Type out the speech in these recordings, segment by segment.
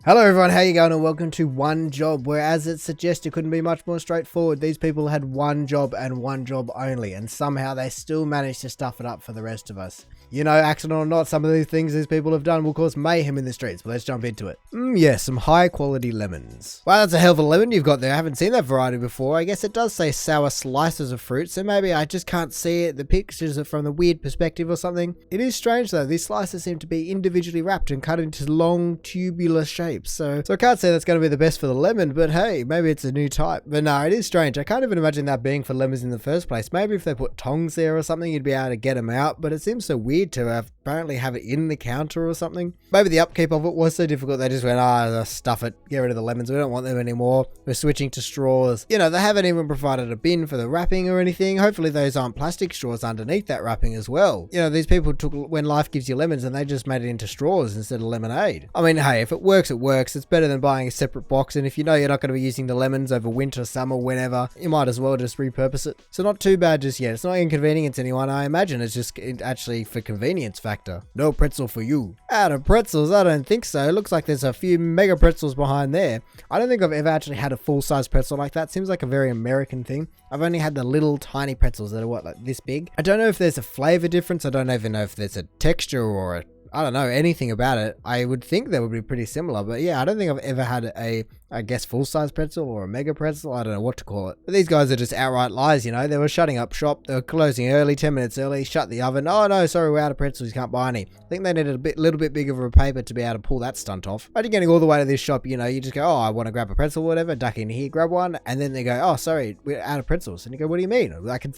Hello everyone, how you going and welcome to One Job, where as it suggests it couldn't be much more straightforward. These people had one job and one job only, and somehow they still managed to stuff it up for the rest of us. You know, accident or not, some of these things these people have done will cause mayhem in the streets, but let's jump into it. Yes, some high quality lemons. Wow, that's a hell of a lemon you've got there. I haven't seen that variety before. I guess it does say sour slices of fruit, so maybe I just can't see it. The pictures are from the weird perspective or something. It is strange though, these slices seem to be individually wrapped and cut into long tubular shapes, so I can't say that's going to be the best for the lemon, but hey, maybe it's a new type. But no, it is strange. I can't even imagine that being for lemons in the first place. Maybe if they put tongs there or something, you'd be able to get them out, but it seems so weird to apparently have it in the counter or something. Maybe the upkeep of it was so difficult they just went, stuff it, get rid of the lemons, we don't want them anymore, we're switching to straws. You know, they haven't even provided a bin for the wrapping or anything. Hopefully those aren't plastic straws underneath that wrapping as well. You know, these people took when life gives you lemons and they just made it into straws instead of lemonade. I mean, hey, if it works, it works. It's better than buying a separate box, and if you know you're not going to be using the lemons over winter, summer, whenever, you might as well just repurpose it. So not too bad just yet. It's not inconvenience anyone. I imagine it's just actually for convenience factor. No pretzel for you. Out of pretzels? I don't think so. It looks like there's a few mega pretzels behind there. I don't think I've ever actually had a full-size pretzel like that. Seems like a very American thing. I've only had the little tiny pretzels that are like this big. I don't know if there's a flavor difference. I don't even know if there's a texture or I don't know anything about it. I would think they would be pretty similar, but yeah, I don't think I've ever had I guess full-size pretzel or a mega pretzel. I don't know what to call it. But these guys are just outright lies, you know. They were shutting up shop. They were closing early, 10 minutes early, shut the oven. Oh no, sorry, we're out of pretzels. You can't buy any. I think they needed a little bit bigger of a paper to be able to pull that stunt off. Imagine getting all the way to this shop, you know, you just go, oh, I want to grab a pretzel, whatever, duck in here, grab one, and then they go, oh, sorry, we're out of pretzels. And you go, what do you mean? I can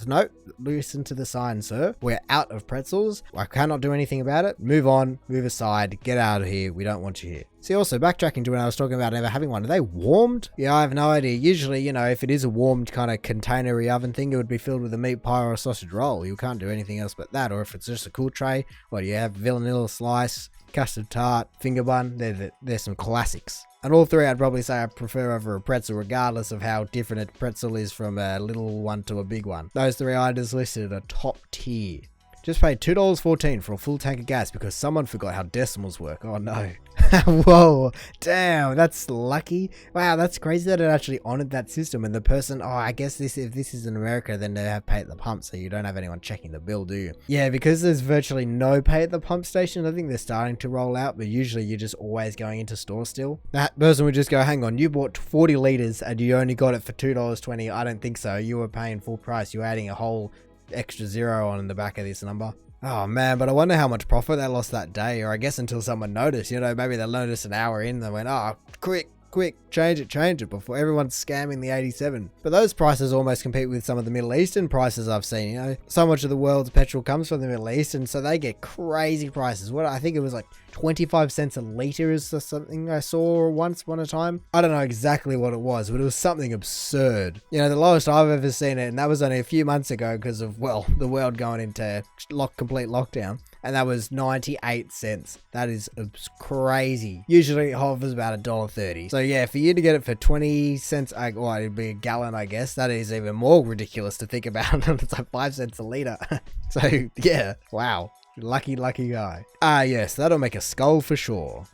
no, listen to the sign, sir. We're out of pretzels. I cannot do anything about it. Move on, move aside, get out of here. We don't want you here. See, also backtracking to when I was talking about never having one, are they warmed? Yeah, I have no idea. Usually, you know, if it is a warmed kind of containery oven thing, it would be filled with a meat pie or a sausage roll. You can't do anything else but that. Or if it's just a cool tray, what do you have? Vanilla slice, custard tart, finger bun. There's some classics. And all three I'd probably say I prefer over a pretzel, regardless of how different a pretzel is from a little one to a big one. Those three items listed are top tier. Just paid $2.14 for a full tank of gas because someone forgot how decimals work. Oh no. Whoa, damn, that's lucky. Wow, that's crazy that it actually honored that system. And the person, I guess if this is in America, then they have pay at the pump, so you don't have anyone checking the bill, do you? Yeah, because there's virtually no pay at the pump station. I think they're starting to roll out, but usually you're just always going into store still. That person would just go, hang on, you bought 40 liters and you only got it for $2.20. I don't think so. You were paying full price. You were adding a whole extra zero on in the back of this number. Oh man, but I wonder how much profit they lost that day, or I guess until someone noticed, you know, maybe they'll notice an hour in, they went, quick, change it before everyone's scamming the 87. But those prices almost compete with some of the Middle Eastern prices I've seen, you know. So much of the world's petrol comes from the Middle East, and so they get crazy prices. I think it was like 25 cents a litre is something I saw once upon a time. I don't know exactly what it was, but it was something absurd. You know, the lowest I've ever seen it, and that was only a few months ago because of, well, the world going into complete lockdown. And that was 98 cents. That is crazy. Usually it hovers about $1.30. So yeah, for you to get it for 20 cents, it'd be a gallon, I guess. That is even more ridiculous to think about. It's like 5 cents a litre. So yeah, wow. Lucky guy. Yes, that'll make a skull for sure.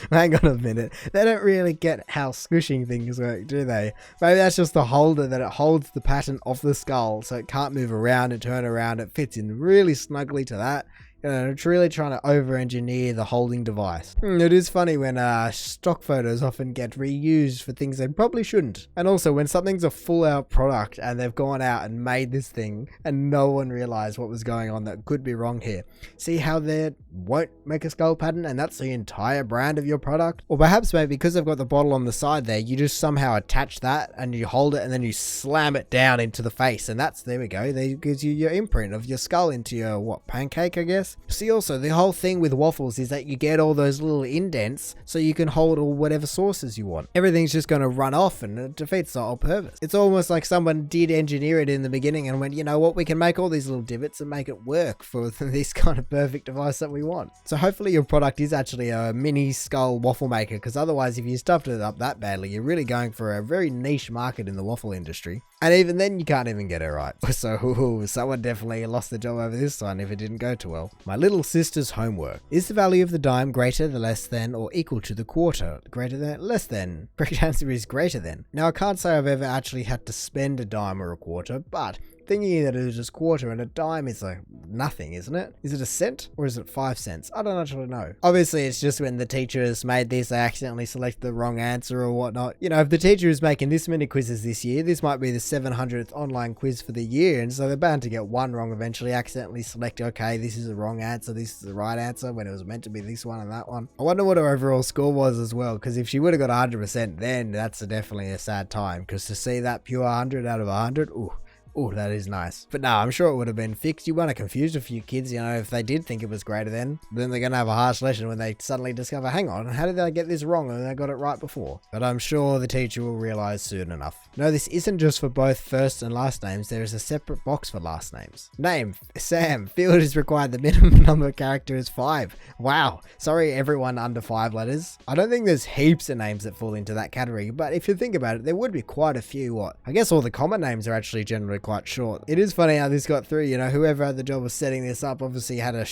Hang on a minute. They don't really get how squishing things work, do they? Maybe that's just the holder that it holds the pattern of the skull so it can't move around and turn around. It fits in really snugly to that. You know, it's really trying to over-engineer the holding device. It is funny when stock photos often get reused for things they probably shouldn't. And also when something's a full-out product and they've gone out and made this thing and no one realized what was going on that could be wrong here. See how they won't make a skull pattern and that's the entire brand of your product? Or perhaps maybe because they've got the bottle on the side there, you just somehow attach that and you hold it and then you slam it down into the face. And there we go. That gives you your imprint of your skull into your, pancake, I guess? See, also, the whole thing with waffles is that you get all those little indents so you can hold all whatever sauces you want. Everything's just going to run off and it defeats the whole purpose. It's almost like someone did engineer it in the beginning and went, you know what, we can make all these little divots and make it work for this kind of perfect device that we want. So hopefully your product is actually a mini skull waffle maker, because otherwise if you stuffed it up that badly, you're really going for a very niche market in the waffle industry. And even then you can't even get it right. So someone definitely lost the job over this one if it didn't go too well. My little sister's homework. Is the value of the dime greater than, less than, or equal to the quarter? Greater than, less than. Correct answer is greater than. Now I can't say I've ever actually had to spend a dime or a quarter, but thinking that it was just quarter and a dime is like nothing, isn't it? Is it a cent or is it 5 cents? I don't actually know. Obviously, it's just when the teachers made this, they accidentally selected the wrong answer or whatnot. You know, if the teacher is making this many quizzes this year, this might be the 700th online quiz for the year, and so they're bound to get one wrong eventually, accidentally select, okay, this is the wrong answer, this is the right answer, when it was meant to be this one and that one. I wonder what her overall score was as well, because if she would have got 100%, then that's definitely a sad time, because to see that pure 100 out of 100, ooh. Oh, that is nice. But no, I'm sure it would have been fixed. You want to confuse a few kids, you know, if they did think it was greater than, then they're going to have a harsh lesson when they suddenly discover, hang on, how did they get this wrong and they got it right before? But I'm sure the teacher will realize soon enough. No, this isn't just for both first and last names. There is a separate box for last names. Name, Sam. Field is required. The minimum number of characters is 5. Wow. Sorry, everyone under 5 letters. I don't think there's heaps of names that fall into that category, but if you think about it, there would be quite a few. I guess all the common names are actually generally quite short. It is funny how this got through, you know, whoever had the job of setting this up obviously had a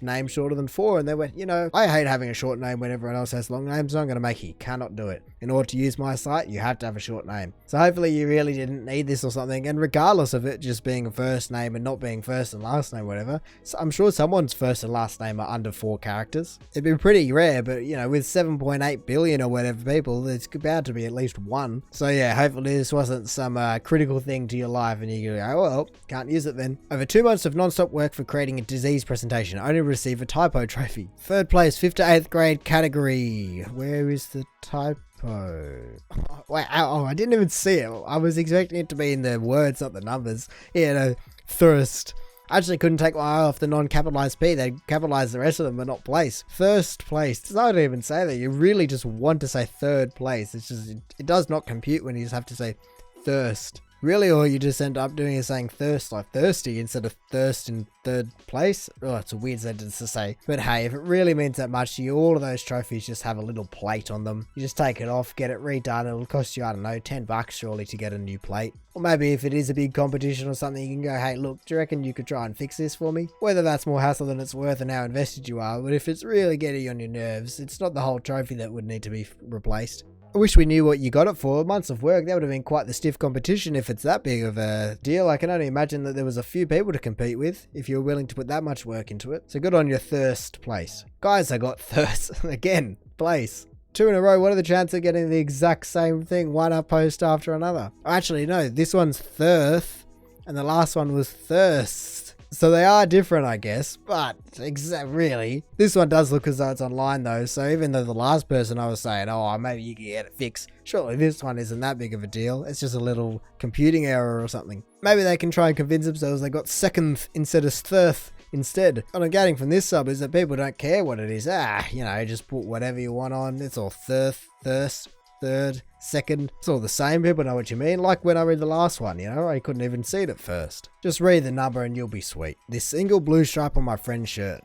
name shorter than 4, and they went, you know, I hate having a short name when everyone else has long names, so I'm going to make you cannot do it. In order to use my site, you have to have a short name. So hopefully you really didn't need this or something, and regardless of it just being a first name and not being first and last name, whatever, so I'm sure someone's first and last name are under 4 characters. It'd be pretty rare, but you know, with 7.8 billion or whatever people, there's bound to be at least one. So yeah, hopefully this wasn't some critical thing to your life and you go, oh well, can't use it then. Over 2 months of non-stop work for creating a disease presentation, only receive a typo trophy. 3rd place, 5th to 8th grade category. Where is the typo? Wow, oh, I didn't even see it. I was expecting it to be in the words, not the numbers. Yeah, no, thirst. I actually couldn't take my eye off the non-capitalized P. They capitalized the rest of them, but not place. First place. Does not even say that. You really just want to say 3rd place. It's just, it does not compute when you just have to say thirst. Really, all you just end up doing is saying thirst, like thirsty, instead of thirst in 3rd place. Oh, it's a weird sentence to say. But hey, if it really means that much to you, all of those trophies just have a little plate on them. You just take it off, get it redone. It'll cost you, I don't know, $10 surely to get a new plate. Or maybe if it is a big competition or something, you can go, hey, look, do you reckon you could try and fix this for me? Whether that's more hassle than it's worth and how invested you are, but if it's really getting on your nerves, it's not the whole trophy that would need to be replaced. I wish we knew what you got it for. Months of work, that would have been quite the stiff competition if it's that big of a deal. I can only imagine that there was a few people to compete with if you were willing to put that much work into it. So good on your thirst place. Guys, I got thirst. Again, place. 2 in a row. What are the chances of getting the exact same thing, one up post after another? Actually, no, this one's thirst and the last one was thirst. So they are different, I guess, but really, this one does look as though it's online though. So even though the last person I was saying, oh, maybe you can get it fixed, surely this one isn't that big of a deal. It's just a little computing error or something. Maybe they can try and convince themselves they got second instead of third instead. What I'm getting from this sub is that people don't care what it is. You know, just put whatever you want on. It's all thirst, third, second. It's all the same. People know what you mean. Like when I read the last one, you know, I couldn't even see it at first. Just read the number and you'll be sweet. This single blue stripe on my friend's shirt.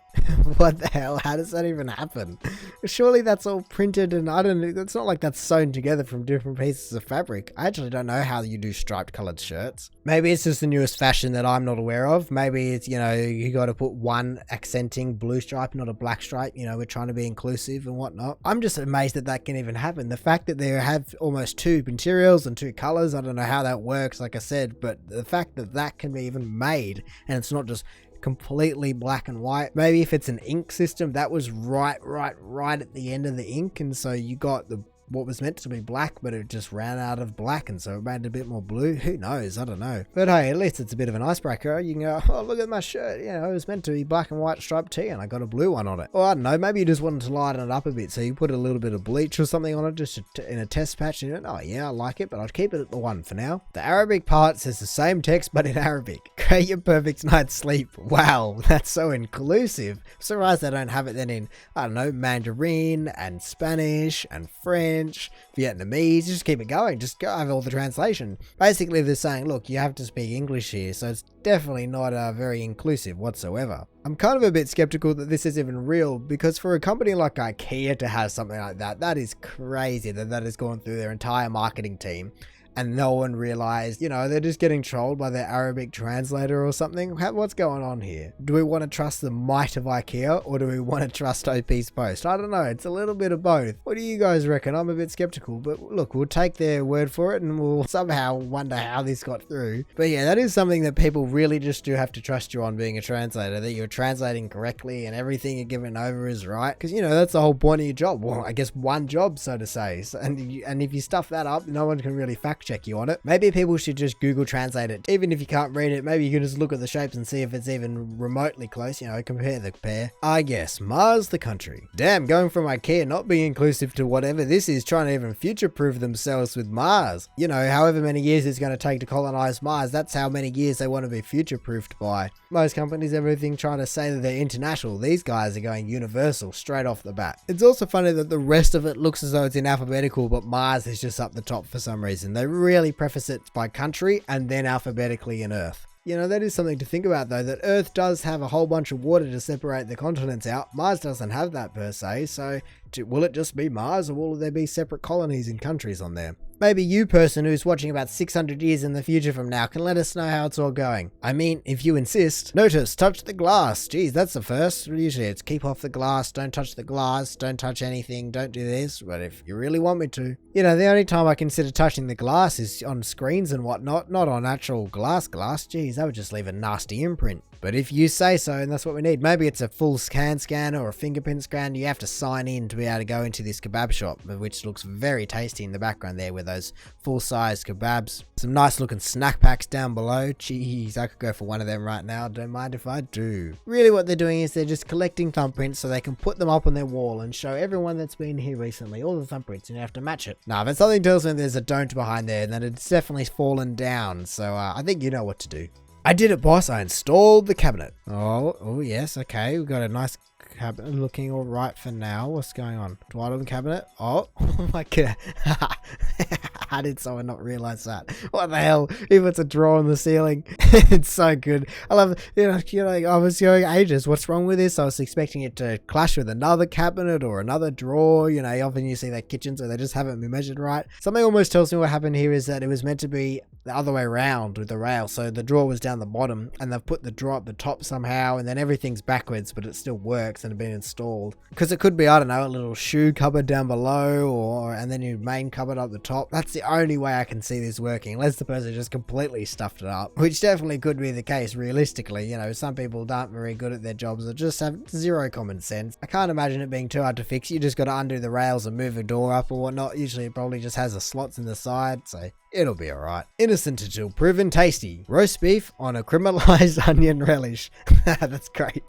What the hell? How does that even happen? Surely that's all printed and I don't know. It's not like that's sewn together from different pieces of fabric. I actually don't know how you do striped colored shirts. Maybe it's just the newest fashion that I'm not aware of. Maybe it's, you know, you got to put one accenting blue stripe, not a black stripe. You know, we're trying to be inclusive and whatnot. I'm just amazed that that can even happen. The fact that they have almost 2 materials and 2 colors, I don't know how that works, like I said, but the fact that that can be even made and it's not just completely black and white. Maybe if it's an ink system, that was right at the end of the ink, and so you got the what was meant to be black, but it just ran out of black, and so it made it a bit more blue. Who knows? I don't know. But hey, at least it's a bit of an icebreaker. You can go, oh, look at my shirt. You know, it was meant to be black and white striped tee, and I got a blue one on it. Or I don't know, maybe you just wanted to lighten it up a bit, so you put a little bit of bleach or something on it, just in a test patch, and you know, oh yeah, I like it, but I'll keep it at the 1 for now. The Arabic part says the same text, but in Arabic. Create your perfect night's sleep. Wow, that's so inclusive. I'm surprised they don't have it then in, I don't know, Mandarin and Spanish and French, Vietnamese. Just keep it going. Just go over all the translation. Basically, they're saying, look, you have to speak English here, so it's definitely not very inclusive whatsoever. I'm kind of a bit skeptical that this is even real, because for a company like IKEA to have something like that, that is crazy that has gone through their entire marketing team and no one realized, they're just getting trolled by their Arabic translator or something? What's going on here? Do we want to trust the might of IKEA, or do we want to trust OP's post? I don't know. It's a little bit of both. What do you guys reckon? I'm a bit skeptical, but look, we'll take their word for it and we'll somehow wonder how this got through. But yeah, that is something that people really just do have to trust you on, being a translator, that you're translating correctly and everything you're giving over is right. Because, that's the whole point of your job. Well, I guess one job, so to say. And if you stuff that up, no one can really fact check you on it. Maybe people should just Google Translate it. Even if you can't read it, maybe you can just look at the shapes and see if it's even remotely close, compare the pair. I guess Mars the country. Damn, going from IKEA not being inclusive to whatever this is, trying to even future-proof themselves with Mars. However many years it's going to take to colonize Mars, that's how many years they want to be future-proofed by. Most companies, everything trying to say that they're international. These guys are going universal straight off the bat. It's also funny that the rest of it looks as though it's in alphabetical, but Mars is just up the top for some reason. They really preface it by country and then alphabetically in Earth. That is something to think about though, that Earth does have a whole bunch of water to separate the continents out. Mars doesn't have that per se, so will it just be Mars, or will there be separate colonies and countries on there? Maybe you person who's watching about 600 years in the future from now can let us know how it's all going. I mean, if you insist. Notice, touch the glass. Geez, that's the first. Usually it's keep off the glass, don't touch the glass, don't touch anything, don't do this. But if you really want me to. The only time I consider touching the glass is on screens and whatnot, not on actual glass. Geez, that would just leave a nasty imprint. But if you say so, and that's what we need. Maybe it's a full scanner or a fingerprint scan. You have to sign in to be able to go into this kebab shop, which looks very tasty in the background there with those full-size kebabs. Some nice looking snack packs down below. Jeez, I could go for one of them right now. Don't mind if I do. Really what they're doing is they're just collecting thumbprints so they can put them up on their wall and show everyone that's been here recently all the thumbprints, and you have to match it. Now, if something tells me there's a don't behind there, then it's definitely fallen down. So I think you know what to do. I did it, boss. I installed the cabinet. Oh yes, okay. We've got a nice cabinet looking all right for now. What's going on? Twaddle cabinet. Oh my god. How did someone not realize that? What the hell? If it's a drawer on the ceiling. It's so good. I love it. I was going ages. What's wrong with this? I was expecting it to clash with another cabinet or another drawer. Often you see that kitchens where they just haven't been measured right. Something almost tells me what happened here is that it was meant to be the other way around with the rail. So the drawer was down the bottom and they've put the drawer up the top somehow, and then everything's backwards, but it still works and it's been installed. Because it could be, I don't know, a little shoe cupboard down below, and then your main cupboard up the top. That's the only way I can see this working, unless the person just completely stuffed it up, which definitely could be the case realistically. Some people aren't very good at their jobs or just have zero common sense. I can't imagine it being too hard to fix. You just got to undo the rails and move a door up or whatnot. Usually it probably just has the slots in the side, so it'll be alright. Innocent until proven tasty. Roast beef on a criminalized onion relish. That's great.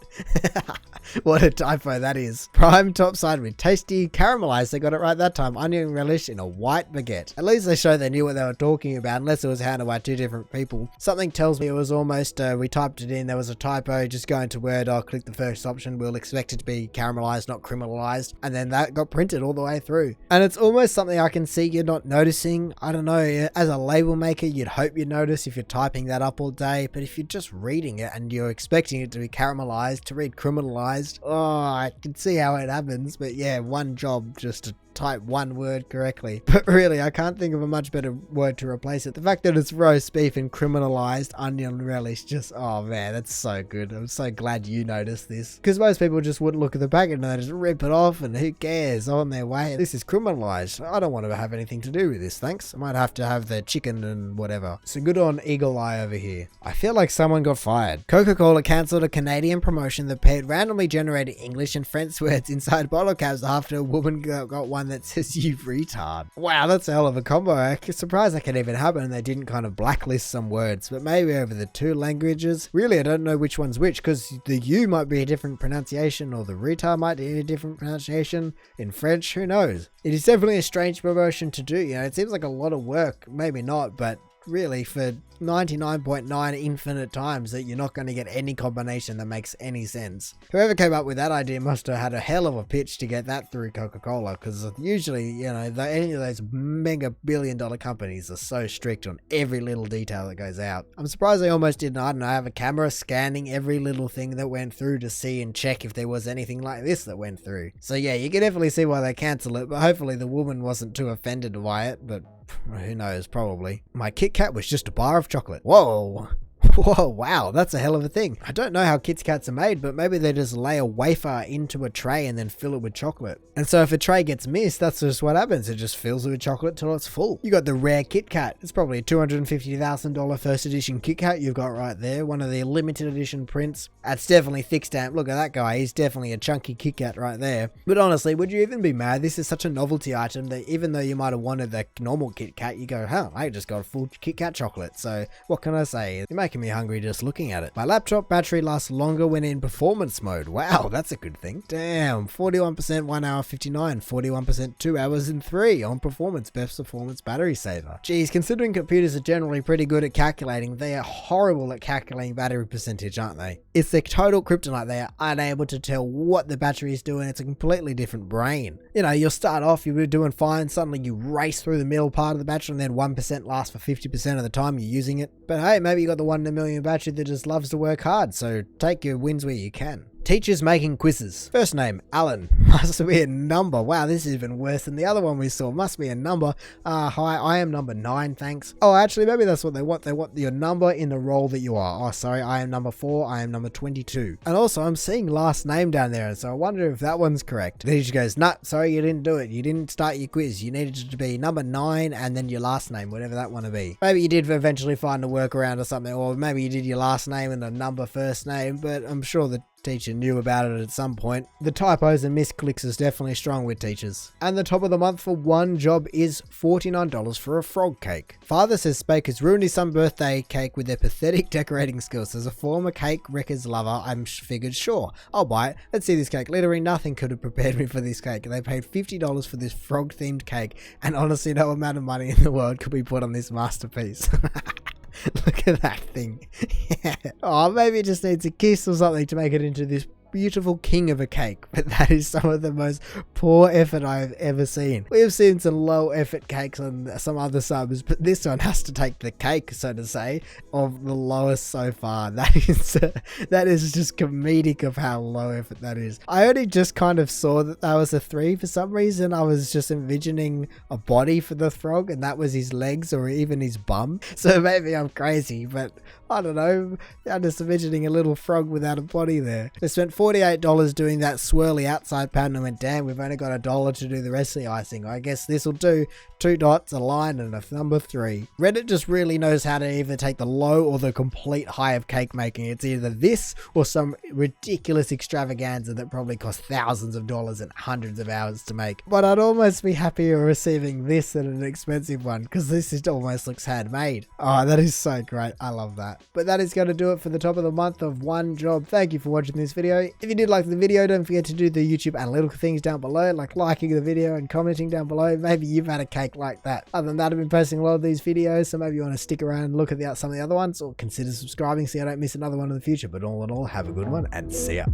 What a typo that is. Prime topside with tasty caramelized. They got it right that time. Onion relish in a white baguette. At least they showed they knew what they were talking about, unless it was handled by two different people. Something tells me it was almost, we typed it in, there was a typo. Just go into Word, I'll click the first option. We'll expect it to be caramelized, not criminalized. And then that got printed all the way through. And it's almost something I can see you're not noticing. I don't know, as a label maker, you'd hope you'd notice if you're typing that up all day. But if you're just reading it and you're expecting it to be caramelized, to read criminalized, I can see how it happens. But yeah, one job just to type one word correctly. But really, I can't think of a much better word to replace it. The fact that it's roast beef and criminalized onion relish, just, oh man, that's so good. I'm so glad you noticed this, because most people just wouldn't look at the packet and they just rip it off, and who cares, on their way. This is criminalized. I don't want to have anything to do with this, thanks. I might have to have the chicken and whatever. So good on Eagle Eye over here. I feel like someone got fired. Coca-Cola cancelled a Canadian promotion that paired randomly generated English and French words inside bottle caps after a woman got one that says "you retard." Wow, that's a hell of a combo. I'm surprised that could even happen and they didn't kind of blacklist some words, but maybe over the two languages. Really, I don't know which one's which, because the "you" might be a different pronunciation or the retard might be a different pronunciation in French. Who knows? It is definitely a strange promotion to do. It seems like a lot of work. Maybe not, but really for 99.9 infinite times that you're not going to get any combination that makes any sense. Whoever came up with that idea must have had a hell of a pitch to get that through Coca-Cola, because usually, any of those mega billion-dollar companies are so strict on every little detail that goes out. I'm surprised they almost didn't, I don't know, have a camera scanning every little thing that went through to see and check if there was anything like this that went through. So yeah, you can definitely see why they cancel it, but hopefully the woman wasn't too offended by it. But Who knows, probably. My Kit Kat was just a bar of chocolate. Whoa. Whoa, wow, that's a hell of a thing. I don't know how Kit Kats are made, but maybe they just lay a wafer into a tray and then fill it with chocolate. And so if a tray gets missed, that's just what happens. It just fills it with chocolate till it's full. You got the rare Kit Kat. It's probably a $250,000 first edition Kit Kat you've got right there. One of the limited edition prints. That's definitely thick stamp. Look at that guy. He's definitely a chunky Kit Kat right there. But honestly, would you even be mad? This is such a novelty item that even though you might have wanted the normal Kit Kat, you go, huh, I just got a full Kit Kat chocolate. So what can I say? You're making me hungry just looking at it. My laptop battery lasts longer when in performance mode. Wow, that's a good thing. Damn, 41% 1 hour 59, 41% 2 hours and 3 on performance, best performance battery saver. Geez, considering computers are generally pretty good at calculating, they are horrible at calculating battery percentage, aren't they? It's the total kryptonite. They are unable to tell what the battery is doing. It's a completely different brain. You know, you'll start off, you'll be doing fine, suddenly you race through the middle part of the battery and then 1% lasts for 50% of the time you're using it. But hey, maybe you got the 1 in a million battery that just loves to work hard, so take your wins where you can. Teachers making quizzes. First name, Alan. Must be a number. Wow, this is even worse than the other one we saw. Must be a number. Hi, I am number 9, thanks. Oh, actually, maybe that's what they want. They want your number in the role that you are. Oh, sorry, I am number 4. I am number 22. And also, I'm seeing last name down there, so I wonder if that one's correct. The teacher goes, nah, sorry, you didn't do it. You didn't start your quiz. You needed it to be number 9 and then your last name, whatever that one to be. Maybe you did eventually find a workaround or something, or maybe you did your last name and a number first name, but I'm sure the teacher knew about it at some point. The typos and misclicks is definitely strong with teachers. And the top of the month for one job is $49 for a frog cake. Father says Spake has ruined his son's birthday cake with their pathetic decorating skills. As a former cake records lover, I'm figured sure, I'll buy it. Let's see this cake. Literally nothing could have prepared me for this cake. They paid $50 for this frog themed cake, and honestly no amount of money in the world could be put on this masterpiece. Look at that thing. Yeah. Oh, maybe it just needs a kiss or something to make it into this beautiful king of a cake, but that is some of the most poor effort I've ever seen. We've seen some low effort cakes on some other subs, but this one has to take the cake, so to say, of the lowest so far. That is just comedic of how low effort that is. I only just kind of saw that was a 3 for some reason. I was just envisioning a body for the frog, and that was his legs or even his bum. So maybe I'm crazy, but I don't know. I'm just envisioning a little frog without a body there. They spent $48 doing that swirly outside pattern and went, damn, we've only got $1 to do the rest of the icing. I guess this will do. 2 dots, a line, and a number 3. Reddit just really knows how to either take the low or the complete high of cake making. It's either this or some ridiculous extravaganza that probably cost thousands of dollars and hundreds of hours to make. But I'd almost be happier receiving this than an expensive one, because this just almost looks handmade. Oh, that is so great. I love that. But that is going to do it for the top of the month of one job. Thank you for watching this video. If you did like the video, don't forget to do the YouTube analytical things down below, like liking the video and commenting down below. Maybe you've had a cake like that. Other than that, I've been posting a lot of these videos, so maybe you want to stick around and look at some of the other ones, or consider subscribing so you don't miss another one in the future. But all in all, have a good one and see ya.